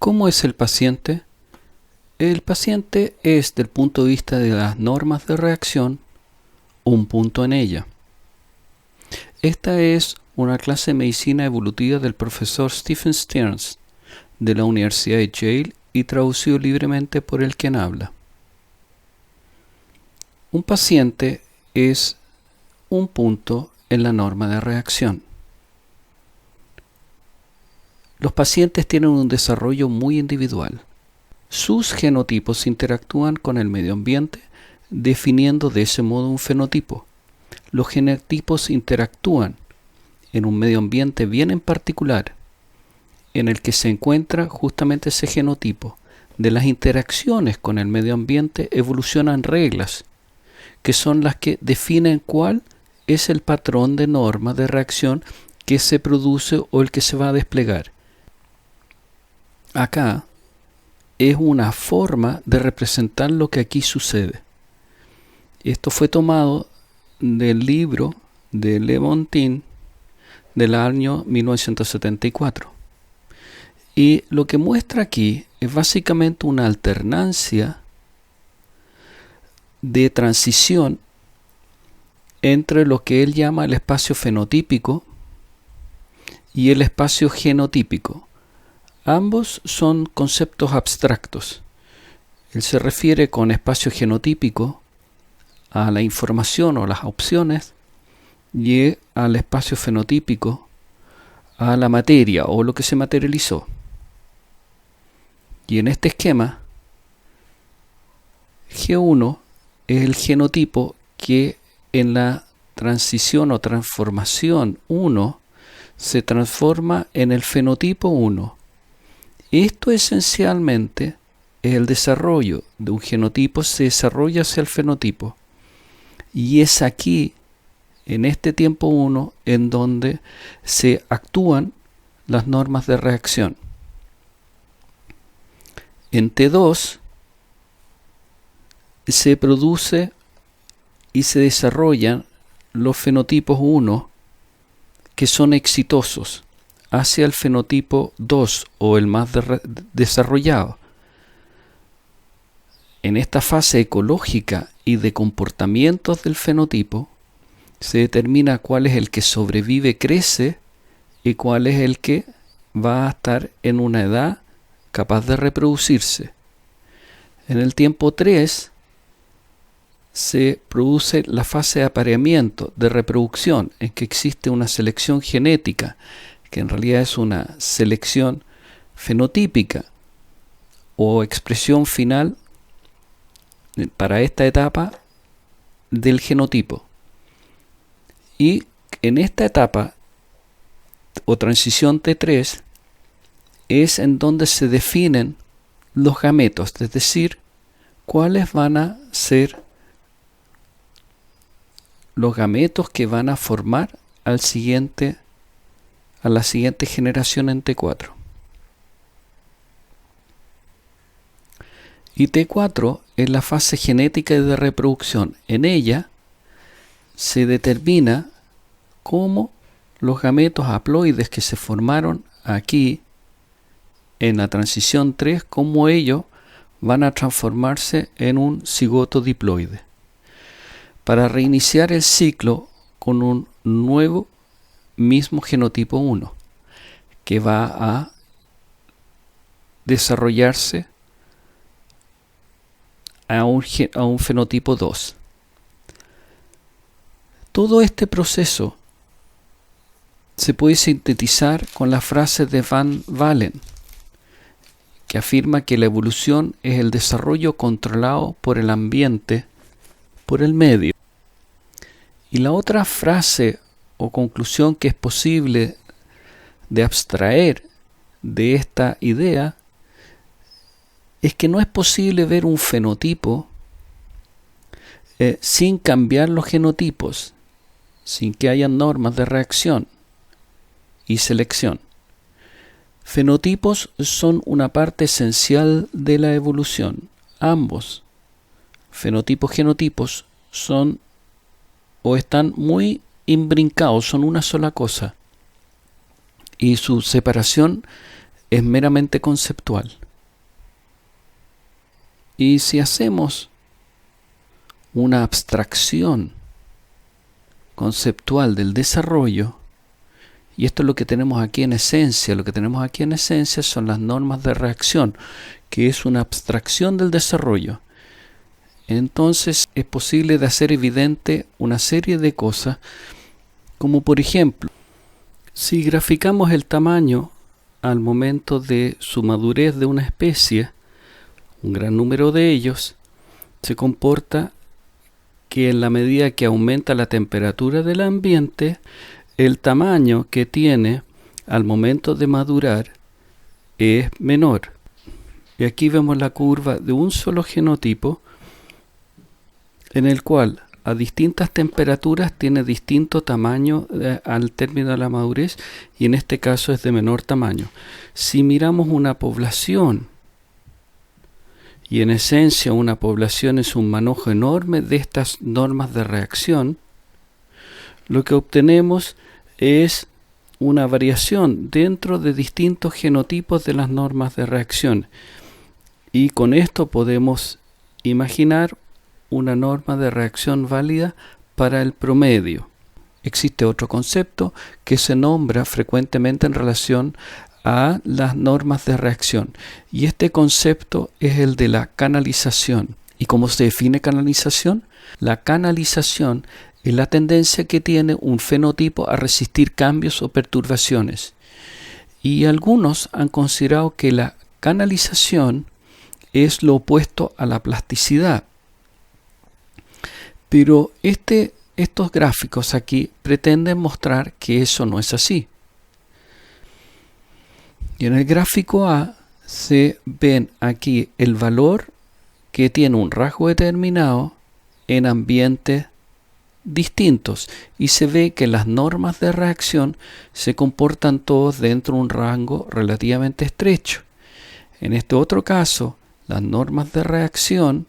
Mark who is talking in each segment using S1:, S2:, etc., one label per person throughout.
S1: ¿Cómo es el paciente? El paciente es, desde el punto de vista de las normas de reacción, un punto en ella. Esta es una clase de medicina evolutiva del profesor Stephen Stearns de la Universidad de Yale y traducido libremente por el quien habla. Un paciente es un punto en la norma de reacción. Los pacientes tienen un desarrollo muy individual. Sus genotipos interactúan con el medio ambiente, definiendo de ese modo un fenotipo. Los genotipos interactúan en un medio ambiente bien en particular, en el que se encuentra justamente ese genotipo. De las interacciones con el medio ambiente evolucionan reglas, que son las que definen cuál es el patrón de norma de reacción que se produce o el que se va a desplegar. Acá es una forma de representar lo que aquí sucede. Esto fue tomado del libro de Lemontine del año 1974. Y lo que muestra aquí es básicamente una alternancia de transición entre lo que él llama el espacio fenotípico y el espacio genotípico. Ambos son conceptos abstractos. Él se refiere con espacio genotípico a la información o las opciones y al espacio fenotípico a la materia o lo que se materializó. Y en este esquema, G1 es el genotipo que en la transición o transformación 1 se transforma en el fenotipo 1. Esto esencialmente es el desarrollo de un genotipo, se desarrolla hacia el fenotipo. Y es aquí, en este tiempo 1, en donde se actúan las normas de reacción. En T2 se produce y se desarrollan los fenotipos 1 que son exitosos hacia el fenotipo 2 o el más desarrollado. En esta fase ecológica y de comportamientos del fenotipo se determina cuál es el que sobrevive, crece y cuál es el que va a estar en una edad capaz de reproducirse. En el tiempo 3 se produce la fase de apareamiento, de reproducción, en que existe una selección genética, que en realidad es una selección fenotípica o expresión final para esta etapa del genotipo. Y en esta etapa o transición T3 es en donde se definen los gametos, es decir, cuáles van a ser los gametos que van a formar a la siguiente generación en T4. Y T4 es la fase genética y de reproducción. En ella se determina cómo los gametos haploides que se formaron aquí en la transición 3, cómo ellos van a transformarse en un cigoto diploide, para reiniciar el ciclo con un nuevo mismo genotipo 1, que va a desarrollarse a un fenotipo 2. Todo este proceso se puede sintetizar con la frase de Van Valen, que afirma que la evolución es el desarrollo controlado por el ambiente, por el medio. Y la otra frase o conclusión que es posible de abstraer de esta idea es que no es posible ver un fenotipo sin cambiar los genotipos, sin que haya normas de reacción y selección. Fenotipos son una parte esencial de la evolución. Ambos, fenotipos, genotipos, son o están muy imbrincados, son una sola cosa. Y su separación es meramente conceptual. Y si hacemos una abstracción conceptual del desarrollo, y esto es lo que tenemos aquí en esencia, lo que tenemos aquí en esencia son las normas de reacción, que es una abstracción del desarrollo. Entonces es posible de hacer evidente una serie de cosas, como por ejemplo, si graficamos el tamaño al momento de su madurez de una especie, un gran número de ellos se comporta que en la medida que aumenta la temperatura del ambiente, el tamaño que tiene al momento de madurar es menor. Y aquí vemos la curva de un solo genotipo en el cual a distintas temperaturas tiene distinto tamaño al término de la madurez, y en este caso es de menor tamaño. Si miramos una población, y en esencia una población es un manojo enorme de estas normas de reacción, lo que obtenemos es una variación dentro de distintos genotipos de las normas de reacción. Y con esto podemos imaginar una norma de reacción válida para el promedio. Existe otro concepto que se nombra frecuentemente en relación a las normas de reacción, y este concepto es el de la canalización. ¿Y cómo se define canalización? La canalización es la tendencia que tiene un fenotipo a resistir cambios o perturbaciones, y algunos han considerado que la canalización es lo opuesto a la plasticidad. Pero estos gráficos aquí pretenden mostrar que eso no es así. Y en el gráfico A se ven aquí el valor que tiene un rasgo determinado en ambientes distintos, y se ve que las normas de reacción se comportan todos dentro de un rango relativamente estrecho. En este otro caso, las normas de reacción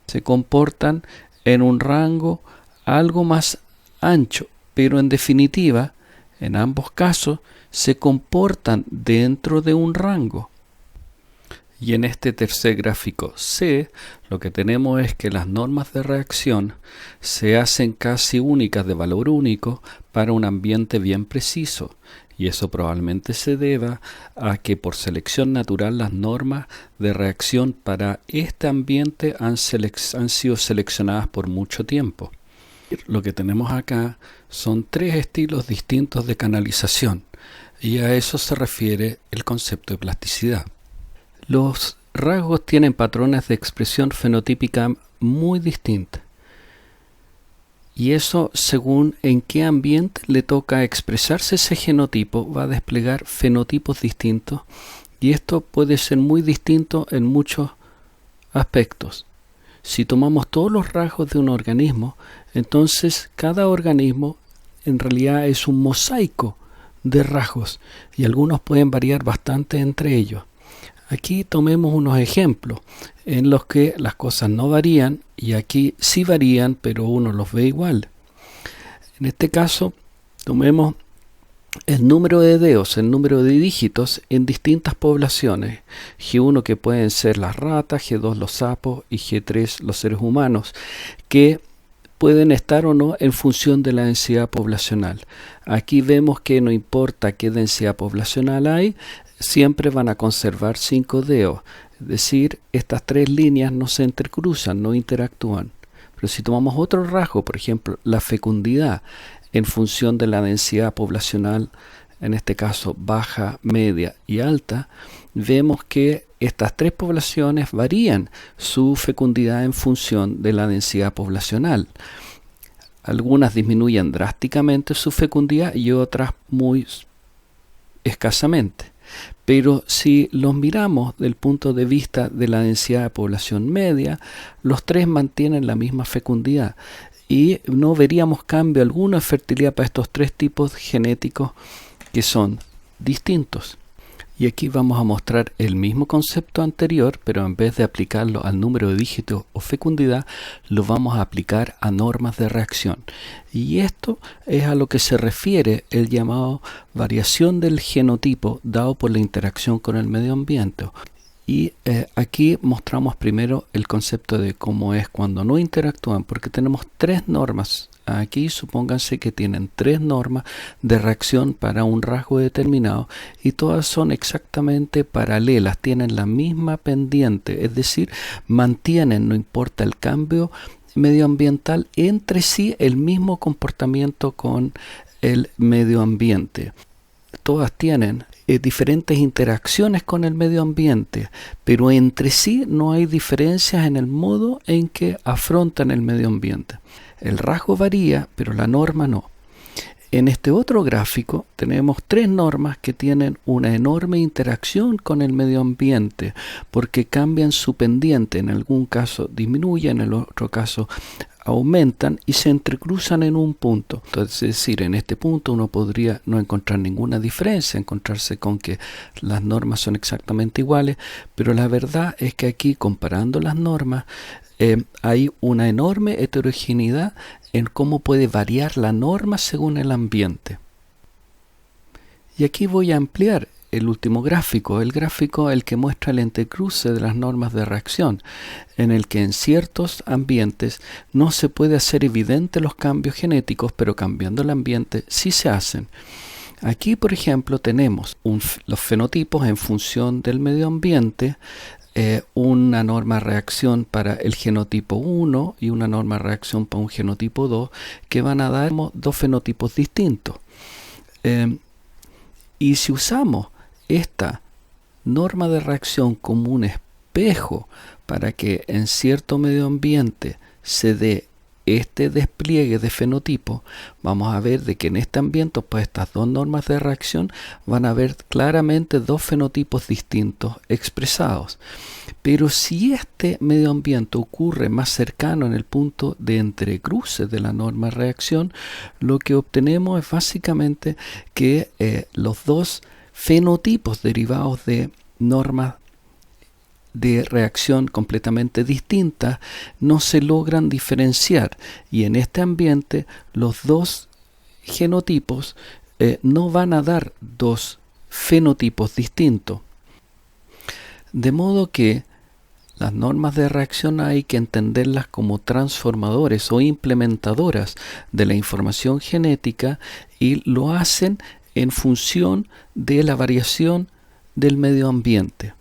S1: se comportan en un rango algo más ancho, pero en definitiva, en ambos casos, se comportan dentro de un rango. Y en este tercer gráfico C, lo que tenemos es que las normas de reacción se hacen casi únicas, de valor único, para un ambiente bien preciso. Y eso probablemente se deba a que por selección natural las normas de reacción para este ambiente han sido seleccionadas por mucho tiempo. Lo que tenemos acá son tres estilos distintos de canalización, y a eso se refiere el concepto de plasticidad. Los rasgos tienen patrones de expresión fenotípica muy distintas, y eso, según en qué ambiente le toca expresarse ese genotipo, va a desplegar fenotipos distintos, y esto puede ser muy distinto en muchos aspectos. Si tomamos todos los rasgos de un organismo, entonces cada organismo en realidad es un mosaico de rasgos, y algunos pueden variar bastante entre ellos. Aquí tomemos unos ejemplos en los que las cosas no varían, y aquí sí varían, pero uno los ve igual. En este caso, tomemos el número de dedos, el número de dígitos en distintas poblaciones. G1, que pueden ser las ratas, G2 los sapos y G3 los seres humanos, que pueden estar o no en función de la densidad poblacional. Aquí vemos que no importa qué densidad poblacional hay, siempre van a conservar 5 dedos. Es decir, estas tres líneas no se intercruzan, no interactúan. Pero si tomamos otro rasgo, por ejemplo, la fecundidad, en función de la densidad poblacional, en este caso baja, media y alta, vemos que estas tres poblaciones varían su fecundidad en función de la densidad poblacional. Algunas disminuyen drásticamente su fecundidad y otras muy escasamente. Pero si los miramos del punto de vista de la densidad de población media, los tres mantienen la misma fecundidad, y no veríamos cambio alguno de fertilidad para estos tres tipos genéticos que son distintos. Y aquí vamos a mostrar el mismo concepto anterior, pero en vez de aplicarlo al número de dígitos o fecundidad, lo vamos a aplicar a normas de reacción. Y esto es a lo que se refiere el llamado variación del genotipo dado por la interacción con el medio ambiente. Y aquí mostramos primero el concepto de cómo es cuando no interactúan, porque tenemos tres normas. Aquí supónganse que tienen tres normas de reacción para un rasgo determinado y todas son exactamente paralelas, tienen la misma pendiente, es decir, mantienen, no importa el cambio medioambiental, entre sí el mismo comportamiento con el medio ambiente. Todas tienen diferentes interacciones con el medio ambiente, pero entre sí no hay diferencias en el modo en que afrontan el medio ambiente. El rasgo varía, pero la norma no. En este otro gráfico tenemos tres normas que tienen una enorme interacción con el medio ambiente porque cambian su pendiente. En algún caso disminuyen, en el otro caso aumentan y se entrecruzan en un punto. Entonces, es decir, en este punto uno podría no encontrar ninguna diferencia, encontrarse con que las normas son exactamente iguales, pero la verdad es que aquí, comparando las normas, hay una enorme heterogeneidad en cómo puede variar la norma según el ambiente. Y aquí voy a ampliar el último gráfico, el que muestra el entrecruce de las normas de reacción, en el que en ciertos ambientes no se puede hacer evidente los cambios genéticos, pero cambiando el ambiente sí se hacen. Aquí, por ejemplo, tenemos los fenotipos en función del medio ambiente, una norma de reacción para el genotipo 1 y una norma de reacción para un genotipo 2 que van a dar dos fenotipos distintos. Y si usamos esta norma de reacción como un espejo para que en cierto medio ambiente se dé este despliegue de fenotipo, vamos a ver de que en este ambiente, pues estas dos normas de reacción van a ver claramente dos fenotipos distintos expresados. Pero si este medio ambiente ocurre más cercano en el punto de entrecruce de la norma de reacción, lo que obtenemos es básicamente que los dos fenotipos derivados de normas de reacción completamente distintas no se logran diferenciar, y en este ambiente los dos genotipos no van a dar dos fenotipos distintos. De modo que las normas de reacción hay que entenderlas como transformadores o implementadoras de la información genética, y lo hacen en función de la variación del medio ambiente.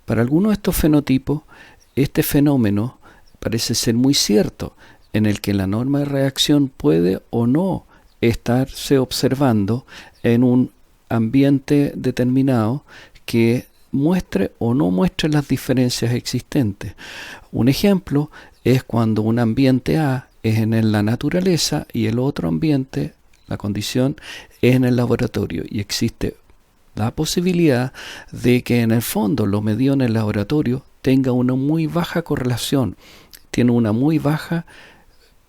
S1: Para algunos de estos fenotipos, este fenómeno parece ser muy cierto, en el que la norma de reacción puede o no estarse observando en un ambiente determinado que muestre o no muestre las diferencias existentes. Un ejemplo es cuando un ambiente A es en la naturaleza y el otro ambiente, la condición, es en el laboratorio, y existe la posibilidad de que en el fondo lo medido en el laboratorio tenga una muy baja correlación, tiene una muy baja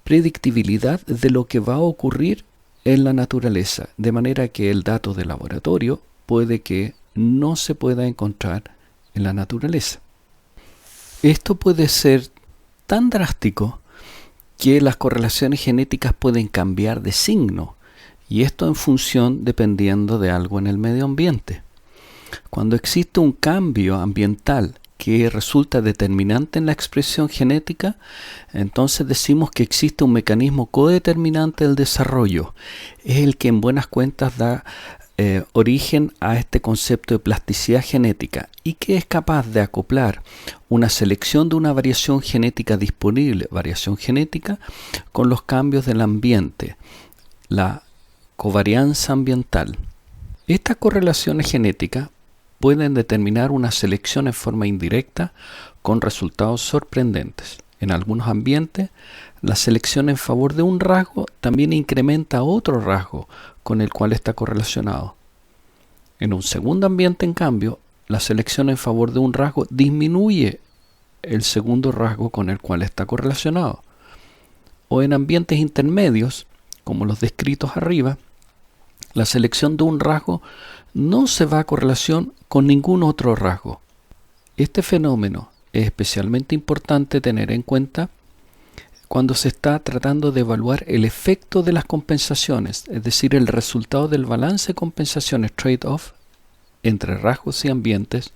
S1: predictibilidad de lo que va a ocurrir en la naturaleza, de manera que el dato de laboratorio puede que no se pueda encontrar en la naturaleza. Esto puede ser tan drástico que las correlaciones genéticas pueden cambiar de signo, y esto en función dependiendo de algo en el medio ambiente. Cuando existe un cambio ambiental que resulta determinante en la expresión genética, entonces decimos que existe un mecanismo codeterminante del desarrollo. Es el que en buenas cuentas da origen a este concepto de plasticidad genética, y que es capaz de acoplar una selección de una variación genética disponible, variación genética, con los cambios del ambiente, la covarianza ambiental. Estas correlaciones genéticas pueden determinar una selección en forma indirecta con resultados sorprendentes. En algunos ambientes, la selección en favor de un rasgo también incrementa otro rasgo con el cual está correlacionado. En un segundo ambiente, en cambio, la selección en favor de un rasgo disminuye el segundo rasgo con el cual está correlacionado. O en ambientes intermedios, como los descritos arriba, la selección de un rasgo no se va a correlación con ningún otro rasgo. Este fenómeno es especialmente importante tener en cuenta cuando se está tratando de evaluar el efecto de las compensaciones, es decir, el resultado del balance de compensaciones, trade-off, entre rasgos y ambientes,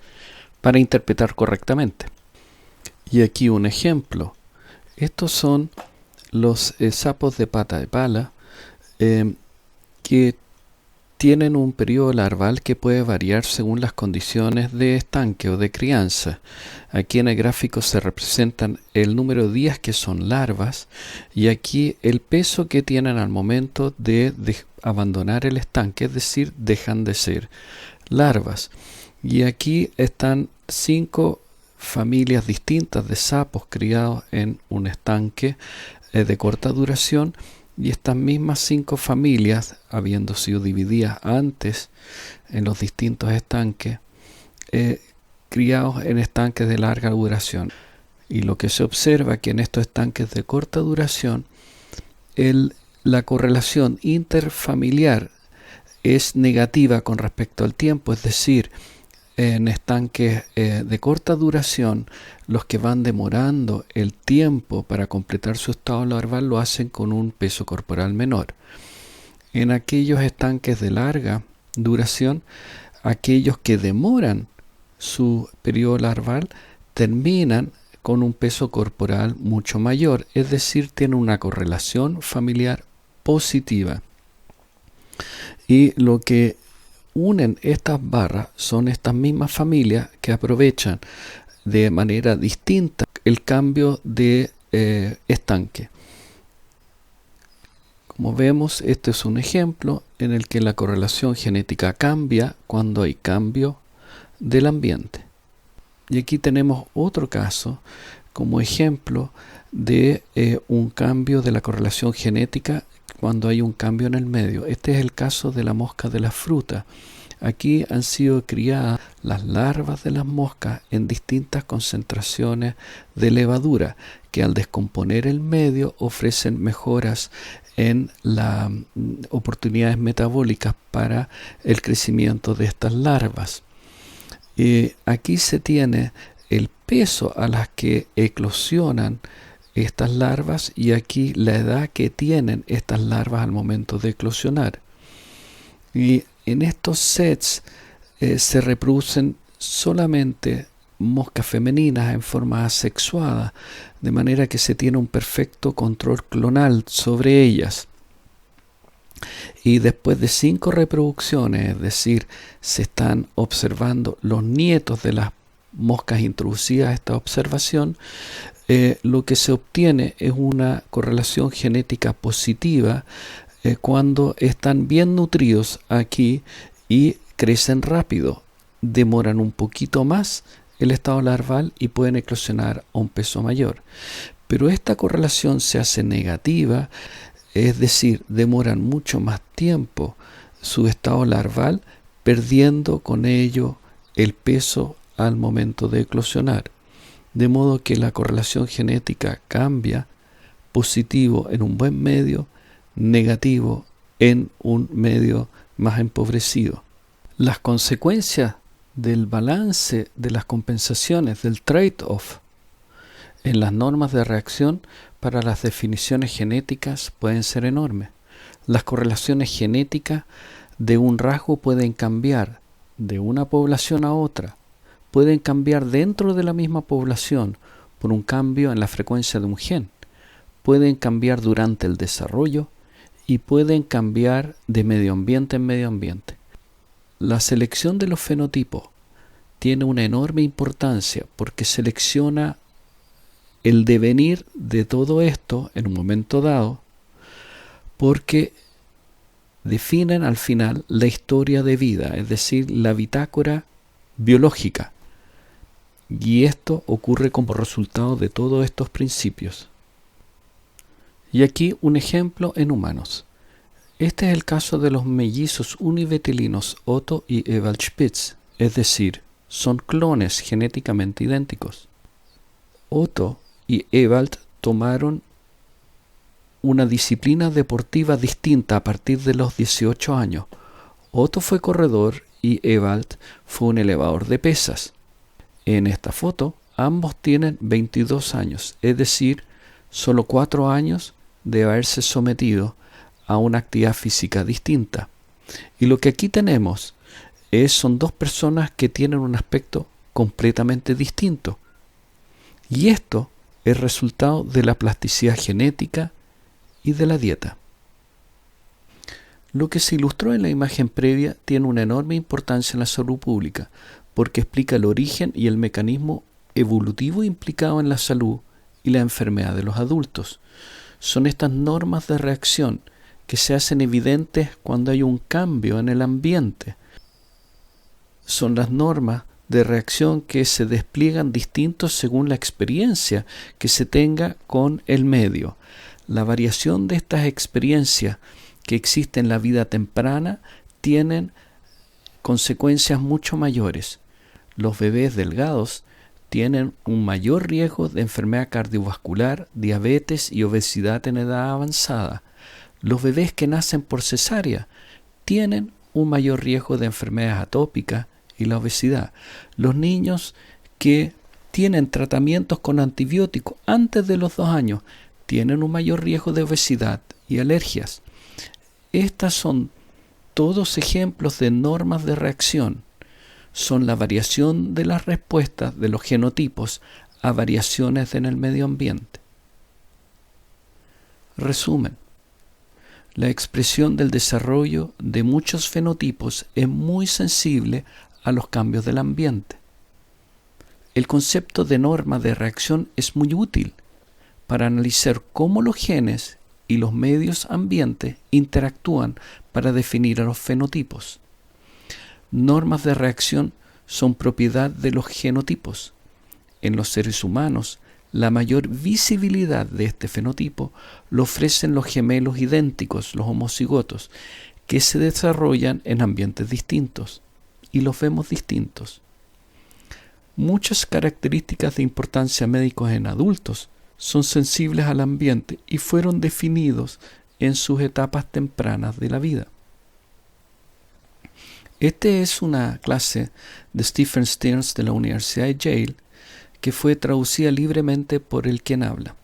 S1: para interpretar correctamente. Y aquí un ejemplo. Estos son los sapos de pata de pala que tienen un periodo larval que puede variar según las condiciones de estanque o de crianza. Aquí en el gráfico se representan el número de días que son larvas y aquí el peso que tienen al momento de abandonar el estanque, es decir, dejan de ser larvas. Y aquí están 5 familias distintas de sapos criados en un estanque de corta duración. Y estas mismas 5 familias, habiendo sido divididas antes en los distintos estanques, criados en estanques de larga duración. Y lo que se observa es que en estos estanques de corta duración, la correlación interfamiliar es negativa con respecto al tiempo, es decir, en estanques de corta duración, los que van demorando el tiempo para completar su estado larval lo hacen con un peso corporal menor. En aquellos estanques de larga duración, aquellos que demoran su periodo larval terminan con un peso corporal mucho mayor, es decir, tienen una correlación familiar positiva. Y lo que unen estas barras son estas mismas familias que aprovechan de manera distinta el cambio de estanque. Como vemos, este es un ejemplo en el que la correlación genética cambia cuando hay cambio del ambiente. Y aquí tenemos otro caso como ejemplo de un cambio de la correlación genética cuando hay un cambio en el medio. Este es el caso de la mosca de la fruta. Aquí han sido criadas las larvas de las moscas en distintas concentraciones de levadura que al descomponer el medio ofrecen mejoras en las oportunidades metabólicas para el crecimiento de estas larvas. Aquí se tiene el peso a las que eclosionan estas larvas y aquí la edad que tienen estas larvas al momento de eclosionar. Y en estos sets se reproducen solamente moscas femeninas en forma asexuada, de manera que se tiene un perfecto control clonal sobre ellas. Y después de 5 reproducciones, es decir, se están observando los nietos de las moscas introducidas a esta observación, lo que se obtiene es una correlación genética positiva cuando están bien nutridos aquí y crecen rápido, demoran un poquito más el estado larval y pueden eclosionar a un peso mayor. Pero esta correlación se hace negativa, es decir, demoran mucho más tiempo su estado larval, perdiendo con ello el peso al momento de eclosionar. De modo que la correlación genética cambia, positivo en un buen medio, negativo en un medio más empobrecido. Las consecuencias del balance de las compensaciones, del trade-off, en las normas de reacción para las definiciones genéticas pueden ser enormes. Las correlaciones genéticas de un rasgo pueden cambiar de una población a otra, pueden cambiar dentro de la misma población por un cambio en la frecuencia de un gen, pueden cambiar durante el desarrollo y pueden cambiar de medio ambiente en medio ambiente. La selección de los fenotipos tiene una enorme importancia porque selecciona el devenir de todo esto en un momento dado, porque definen al final la historia de vida, es decir, la bitácora biológica. Y esto ocurre como resultado de todos estos principios. Y aquí un ejemplo en humanos. Este es el caso de los mellizos univetilinos Otto y Ewald Spitz, es decir, son clones genéticamente idénticos. Otto y Ewald tomaron una disciplina deportiva distinta a partir de los 18 años. Otto fue corredor y Ewald fue un elevador de pesas. En esta foto, ambos tienen 22 años, es decir, solo 4 años de haberse sometido a una actividad física distinta. Y lo que aquí tenemos son dos personas que tienen un aspecto completamente distinto. Y esto es resultado de la plasticidad genética y de la dieta. Lo que se ilustró en la imagen previa tiene una enorme importancia en la salud pública, porque explica el origen y el mecanismo evolutivo implicado en la salud y la enfermedad de los adultos. Son estas normas de reacción que se hacen evidentes cuando hay un cambio en el ambiente. Son las normas de reacción que se despliegan distintos según la experiencia que se tenga con el medio. La variación de estas experiencias que existen en la vida temprana tienen consecuencias mucho mayores. Los bebés delgados tienen un mayor riesgo de enfermedad cardiovascular, diabetes y obesidad en edad avanzada. Los bebés que nacen por cesárea tienen un mayor riesgo de enfermedades atópicas y la obesidad. Los niños que tienen tratamientos con antibióticos antes de los 2 años tienen un mayor riesgo de obesidad y alergias. Estas son todos ejemplos de normas de reacción. Son la variación de las respuestas de los genotipos a variaciones en el medio ambiente. Resumen. La expresión del desarrollo de muchos fenotipos es muy sensible a los cambios del ambiente. El concepto de norma de reacción es muy útil para analizar cómo los genes y los medios ambientes interactúan para definir a los fenotipos. Normas de reacción son propiedad de los genotipos. En los seres humanos, la mayor visibilidad de este fenotipo lo ofrecen los gemelos idénticos, los homocigotos, que se desarrollan en ambientes distintos y los vemos distintos. Muchas características de importancia médica en adultos son sensibles al ambiente y fueron definidos en sus etapas tempranas de la vida. Esta es una clase de Stephen Stearns de la Universidad de Yale que fue traducida libremente por el quien habla.